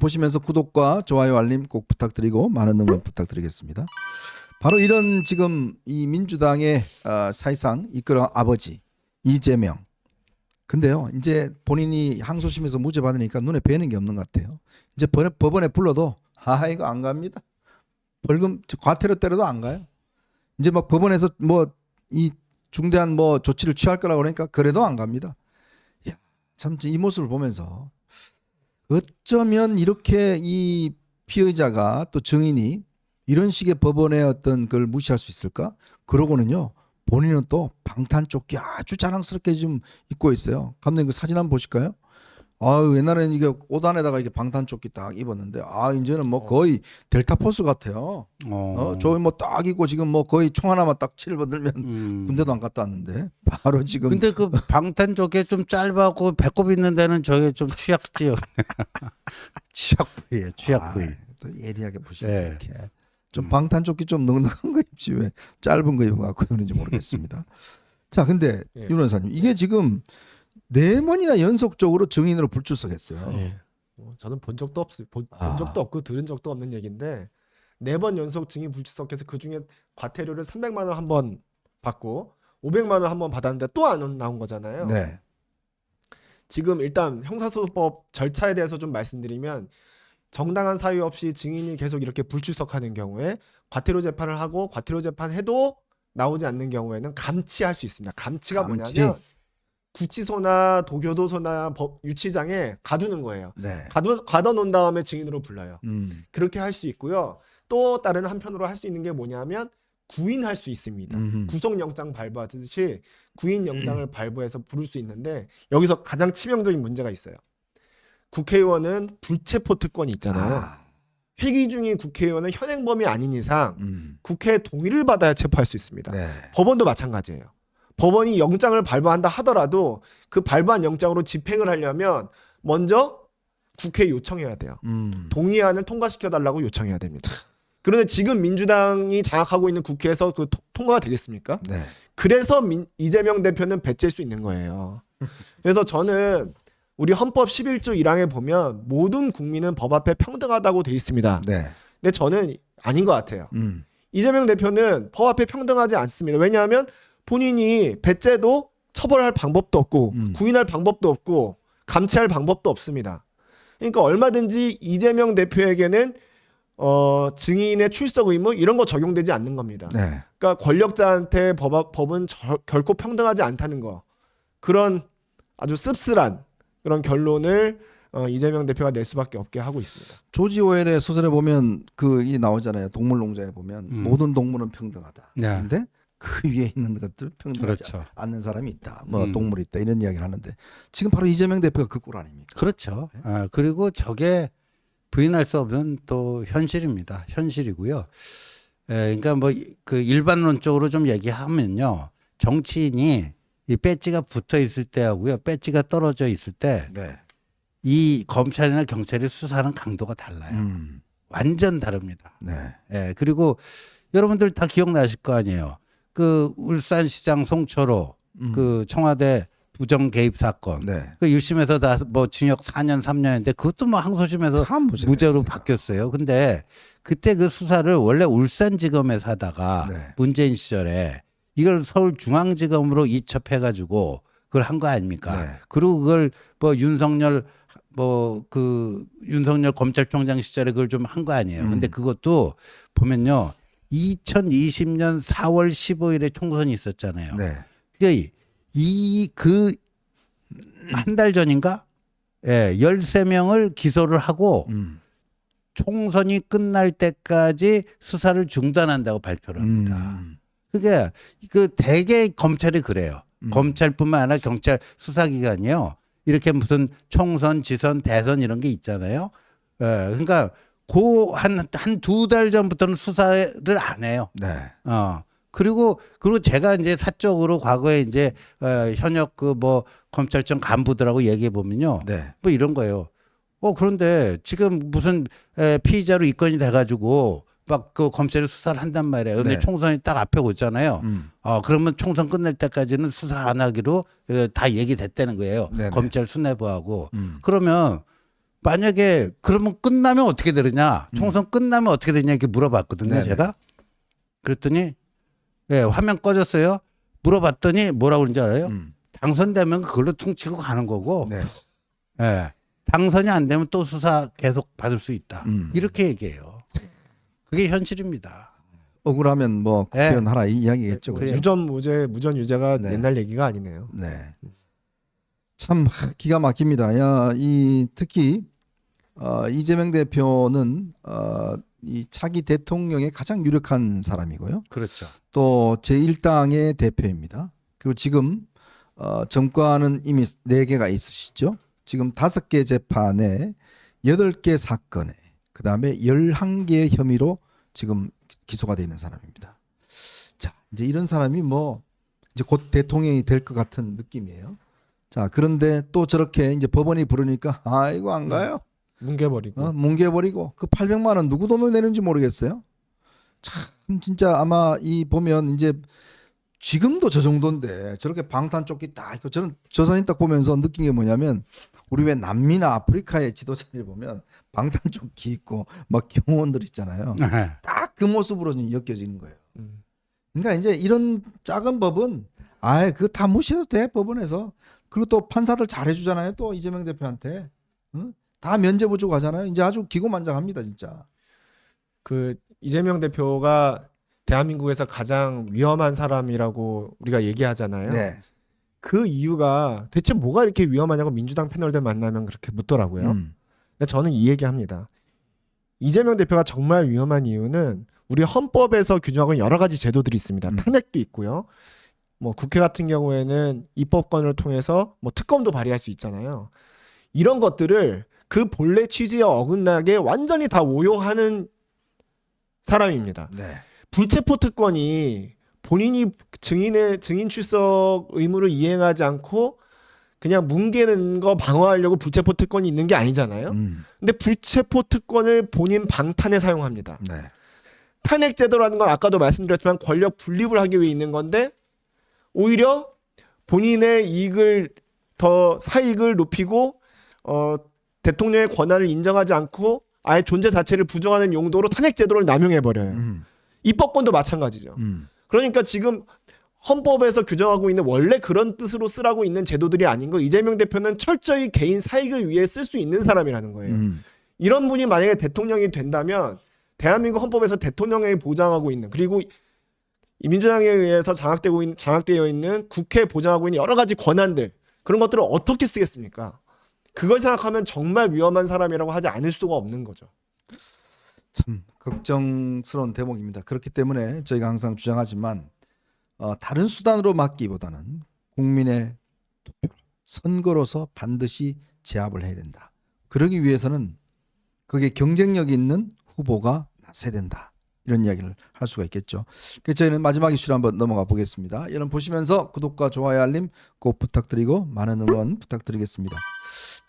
보시면서 구독과 좋아요 알림 꼭 부탁드리고 많은 응원 부탁드리겠습니다. 바로 이런 지금 이 민주당의 사실상 이끌어 아버지 이재명. 근데요 이제 본인이 항소심에서 무죄 받으니까 눈에 뵈는 게 없는 것 같아요. 이제 법원에 불러도 이거 안 갑니다. 벌금 과태료 때려도 안 가요. 이제 막 법원에서 뭐 이 중대한 뭐 조치를 취할 거라고 그러니까 그래도 안 갑니다. 야, 참 이 모습을 보면서 어쩌면 이렇게 이 피의자가 또 증인이 이런 식의 법원의 어떤 걸 무시할 수 있을까? 그러고는요 본인은 또 방탄조끼 아주 자랑스럽게 좀 입고 있어요. 감독님 그 사진 한번 보실까요? 옛날에는 이게 옷 안에다가 이게 방탄조끼 딱 입었는데 이제는 뭐 거의 델타포스 같아요. 저기 뭐 딱 입고 지금 뭐 거의 총 하나만 딱 치려들면 군대도 안 갔다 왔는데 바로 지금. 근데 그 방탄조끼 좀 짧아고 배꼽 있는 데는 저게 좀 취약지요. 취약 부위예요. 취약 부위. 또 예리하게 보시면 네. 이렇게 좀 방탄조끼 좀 넉넉한 거 입지 왜 짧은 거 입어갖고 그런지 모르겠습니다. 자, 근데 예. 윤 원사님 이게 지금 4번이나 연속적으로 증인으로 불출석했어요. 예. 저는 본 적도 없어요. 본 적도 없고 들은 적도 없는 얘기인데 4번 연속 증인 불출석해서 그 중에 과태료를 300만 원 한 번 받고 500만 원 한 번 받았는데 또 안 나온 거잖아요. 네. 지금 일단 형사소송법 절차에 대해서 좀 말씀드리면 정당한 사유 없이 증인이 계속 이렇게 불출석하는 경우에 과태료 재판을 하고 과태료 재판해도 나오지 않는 경우에는 감치할 수 있습니다. 감치가 감치. 뭐냐면 구치소나 도교도소나 유치장에 가두는 거예요. 네. 가둬놓은 다음에 증인으로 불러요. 음. 그렇게 할 수 있고요. 또 다른 한편으로 할 수 있는 게 뭐냐면 구인할 수 있습니다. 구속영장 발부하듯이 구인영장을 발부해서 부를 수 있는데 여기서 가장 치명적인 문제가 있어요. 국회의원은 불체포 특권이 있잖아요. 회기 중인 국회의원은 현행범이 아닌 이상 국회 동의를 받아야 체포할 수 있습니다. 네. 법원도 마찬가지예요. 법원이 영장을 발부한다 하더라도 그 발부한 영장으로 집행을 하려면 먼저 국회에 요청해야 돼요. 동의안을 통과시켜달라고 요청해야 됩니다. 그런데 지금 민주당이 장악하고 있는 국회에서 그 통과가 되겠습니까? 네. 그래서 이재명 대표는 배째일 수 있는 거예요. 그래서 저는 우리 헌법 11조 1항에 보면 모든 국민은 법 앞에 평등하다고 돼 있습니다. 네. 근데 저는 아닌 것 같아요. 이재명 대표는 법 앞에 평등하지 않습니다. 왜냐하면 본인이 배째도 처벌할 방법도 없고 구인할 방법도 없고 감치할 방법도 없습니다. 그러니까 얼마든지 이재명 대표에게는 증인의 출석 의무 이런 거 적용되지 않는 겁니다. 네. 그러니까 권력자한테 법은 결코 평등하지 않다는 거, 그런 아주 씁쓸한 그런 결론을 이재명 대표가 낼 수밖에 없게 하고 있습니다. 조지 오웰의 소설에 보면 이 나오잖아요. 동물농장에 보면 모든 동물은 평등하다. 네. 그런데 그 위에 있는 것들 평등하지 그렇죠. 않는 사람이 있다. 뭐 동물이 있다 이런 이야기를 하는데 지금 바로 이재명 대표가 그 꼴 아닙니까? 그렇죠. 그리고 저게 부인할 수 없는 또 현실입니다. 현실이고요. 그러니까 뭐 그 일반론적으로 좀 얘기하면요. 정치인이 이 배지가 붙어 있을 때하고요. 배지가 떨어져 있을 때 이 네. 검찰이나 경찰이 수사하는 강도가 달라요. 완전 다릅니다. 네. 그리고 여러분들 다 기억나실 거 아니에요. 그 울산시장 송철호 그 청와대 부정 개입 사건. 네. 그 1심에서 다 뭐 징역 4년 3년인데 그것도 뭐 항소심에서 다 무죄가 무죄로 됐어요. 바뀌었어요. 근데 그때 그 수사를 원래 울산지검에서 하다가 네. 문재인 시절에 이걸 서울중앙지검으로 이첩해가지고 그걸 한 거 아닙니까? 네. 그리고 그걸 뭐 윤석열 검찰총장 시절에 그걸 좀 한 거 아니에요. 근데 그것도 보면요. 2020년 4월 15일에 총선이 있었잖아요. 네. 그러니까 한 달 전인가? 13명을 기소를 하고 총선이 끝날 때까지 수사를 중단한다고 발표를 합니다. 그게 대개 검찰이 그래요. 검찰뿐만 아니라 경찰 수사기관이요. 이렇게 무슨 총선, 지선, 대선 이런 게 있잖아요. 그러니까 한 2달 전부터는 수사를 안 해요. 네. 그리고 제가 이제 사적으로 과거에 이제 현역 검찰청 간부들하고 얘기해 보면요. 네. 뭐 이런 거예요. 그런데 지금 무슨 피의자로 입건이 돼가지고 막 그 검찰이 수사를 한단 말이에요. 근데 네. 총선이 딱 앞에 오잖아요. 그러면 총선 끝날 때까지는 수사 안 하기로 다 얘기됐다는 거예요. 네네. 검찰 수뇌부하고. 그러면 만약에 그러면 끝나면 어떻게 되느냐? 총선 끝나면 어떻게 되냐 이렇게 물어봤거든요, 네네. 제가. 그랬더니 예, 화면 꺼졌어요. 물어봤더니 뭐라고 그러는지 알아요? 당선되면 그걸로 퉁치고 가는 거고 네. 예, 당선이 안 되면 또 수사 계속 받을 수 있다. 이렇게 얘기해요. 그게 현실입니다. 억울하면 뭐 국회의원 하라 이 이야기겠죠. 그래요. 그죠? 무전 유죄가 네. 옛날 얘기가 아니네요. 네. 참 기가 막힙니다. 야, 이 특히 이재명 대표는 이 차기 대통령의 가장 유력한 사람이고요. 그렇죠. 또 제1당의 대표입니다. 그리고 지금 정과는 이미 4개가 있으시죠. 지금 5개 재판에 8개 사건에 그다음에 11개의 혐의로 지금 기소가 되어 있는 사람입니다. 자, 이제 이런 사람이 뭐 이제 곧 대통령이 될 것 같은 느낌이에요. 자, 그런데 또 저렇게 이제 법원이 부르니까 아이고 안 가요. 뭉개버리고. 뭉개버리고 그 800만 원 누구 돈을 내는지 모르겠어요. 참 진짜 아마 이 보면 이제 지금도 저 정도인데 저렇게 방탄조끼 딱 입고 저는 저 사진 딱 보면서 느낀 게 뭐냐면 우리 왜 남미나 아프리카의 지도자들 보면 방탄조끼 입고 막 경호원들 있잖아요. 네. 딱 그 모습으로 엮여지는 거예요. 음. 그러니까 이제 이런 작은 법은 아예 그거 다 무시해도 돼 법원에서. 그리고 또 판사들 잘해주잖아요. 또 이재명 대표한테 응? 다 면죄부 주고 가잖아요. 이제 아주 기고만장합니다 진짜. 그 이재명 대표가 대한민국에서 가장 위험한 사람이라고 우리가 얘기하잖아요. 네. 그 이유가 대체 뭐가 이렇게 위험하냐고 민주당 패널들 만나면 그렇게 묻더라고요. 근데 저는 이 얘기합니다. 이재명 대표가 정말 위험한 이유는 우리 헌법에서 규정하고 있는 여러 가지 제도들이 있습니다. 탄핵도 있고요. 뭐 국회 같은 경우에는 입법권을 통해서 뭐 특검도 발의할 수 있잖아요. 이런 것들을 그 본래 취지에 어긋나게 완전히 다 오용하는 사람입니다. 네. 불체포 특권이 본인이 증인 출석 의무를 이행하지 않고 그냥 뭉개는 거 방어하려고 불체포 특권이 있는 게 아니잖아요. 근데 불체포 특권을 본인 방탄에 사용합니다. 네. 탄핵 제도라는 건 아까도 말씀드렸지만 권력 분립을 하기 위해 있는 건데 오히려 본인의 이익을 더 사익을 높이고 대통령의 권한을 인정하지 않고 아예 존재 자체를 부정하는 용도로 탄핵 제도를 남용해 버려요. 입법권도 마찬가지죠. 그러니까 지금 헌법에서 규정하고 있는 원래 그런 뜻으로 쓰라고 있는 제도들이 아닌 거 이재명 대표는 철저히 개인 사익을 위해 쓸 수 있는 사람이라는 거예요. 이런 분이 만약에 대통령이 된다면 대한민국 헌법에서 대통령에게 보장하고 있는 그리고 이 민주당에 의해서 장악되어 있는 국회에 보장하고 있는 여러 가지 권한들 그런 것들을 어떻게 쓰겠습니까? 그걸 생각하면 정말 위험한 사람이라고 하지 않을 수가 없는 거죠. 참 걱정스러운 대목입니다. 그렇기 때문에 저희가 항상 주장하지만 다른 수단으로 막기보다는 국민의 투표, 선거로서 반드시 제압을 해야 된다. 그러기 위해서는 그게 경쟁력 있는 후보가 나서야 된다. 이런 이야기를 할 수가 있겠죠. 그래서 저희는 마지막 이슈로 한번 넘어가 보겠습니다. 여러분 보시면서 구독과 좋아요 알림 꼭 부탁드리고 많은 응원 부탁드리겠습니다.